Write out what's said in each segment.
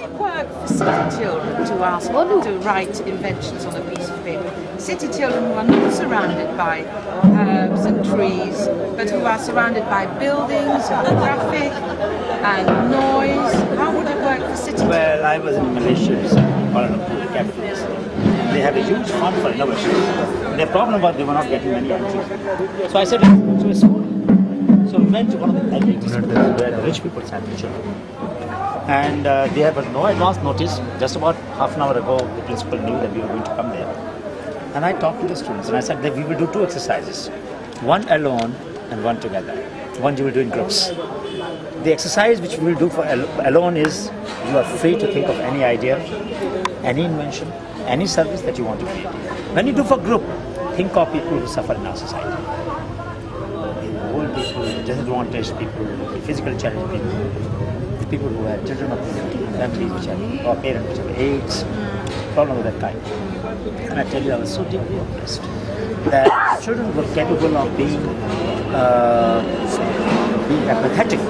it work for city children to ask to write inventions on a piece of paper? City children who are not surrounded by herbs and trees, but who are surrounded by buildings and traffic and noise. How would it work for city children? Well, I was in Malaysia, Kuala Lumpur, capital. They have a huge fund for innovation. Their problem was they were not getting many entries. So I said, let's go to a school. So we went to one of the elite schools where the rich people sat with children. And they had no advance notice. Just about half an hour ago, the principal knew that we were going to come there. And I talked to the students and I said that we will do two exercises. One alone and one together. One you will do in groups. The exercise which we will do for alone is you are free to think of any idea, any invention, any service that you want to create. When you do for group, think of people who suffer in our society. The old people, disadvantaged people, the physical challenged people, the people who have children of families which have, or parents which have AIDS, problems of that kind. And I tell you, I was so deeply impressed that children were capable of being apathetic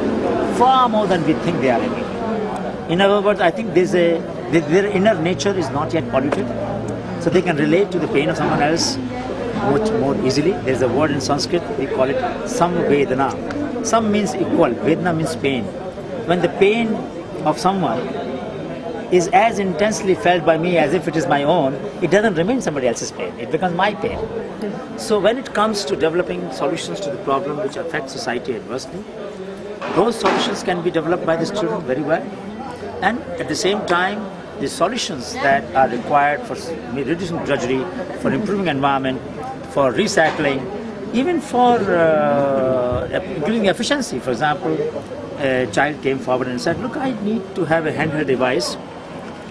far more than we think they are able. In other words, I think their inner nature is not yet polluted, so they can relate to the pain of someone else much more easily. There is a word in Sanskrit, we call it samvedana. Sam means equal, vedana means pain. When the pain of someone is as intensely felt by me as if it is my own, it doesn't remain somebody else's pain, it becomes my pain. So when it comes to developing solutions to the problem which affect society adversely, those solutions can be developed by the children very well. And at the same time, the solutions that are required for reducing drudgery, for improving environment, for recycling, even for increasing efficiency. For example, a child came forward and said, look, I need to have a handheld device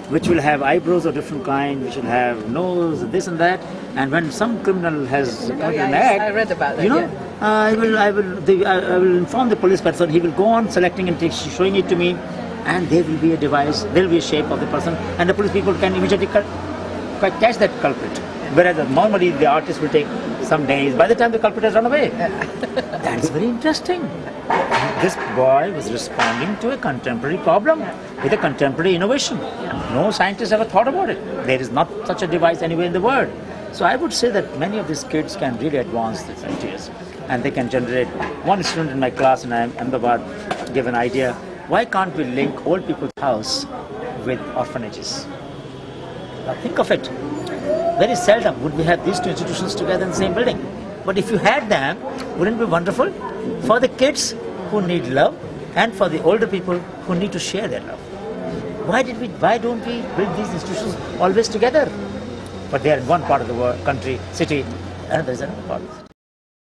which will have eyebrows of different kind, which will have nose, this and that, and when some criminal has committed an act, I read about that, you know, I will inform the police person. He will go on selecting and showing it to me, and there will be a device, there will be a shape of the person, and the police people can immediately catch that culprit. Whereas normally the artist will take some days. By the time the culprit has run away, that's very interesting. This boy was responding to a contemporary problem with a contemporary innovation. No scientist ever thought about it. There is not such a device anywhere in the world. So I would say that many of these kids can really advance these ideas, and they can generate. One student in my class in Ahmedabad gave an idea: why can't we link old people's house with orphanages? Now think of it. Very seldom would we have these two institutions together in the same building. But if you had them, wouldn't it be wonderful for the kids who need love and for the older people who need to share their love? Why don't we build these institutions always together? But they are in one part of the world, country, city, and there is another part.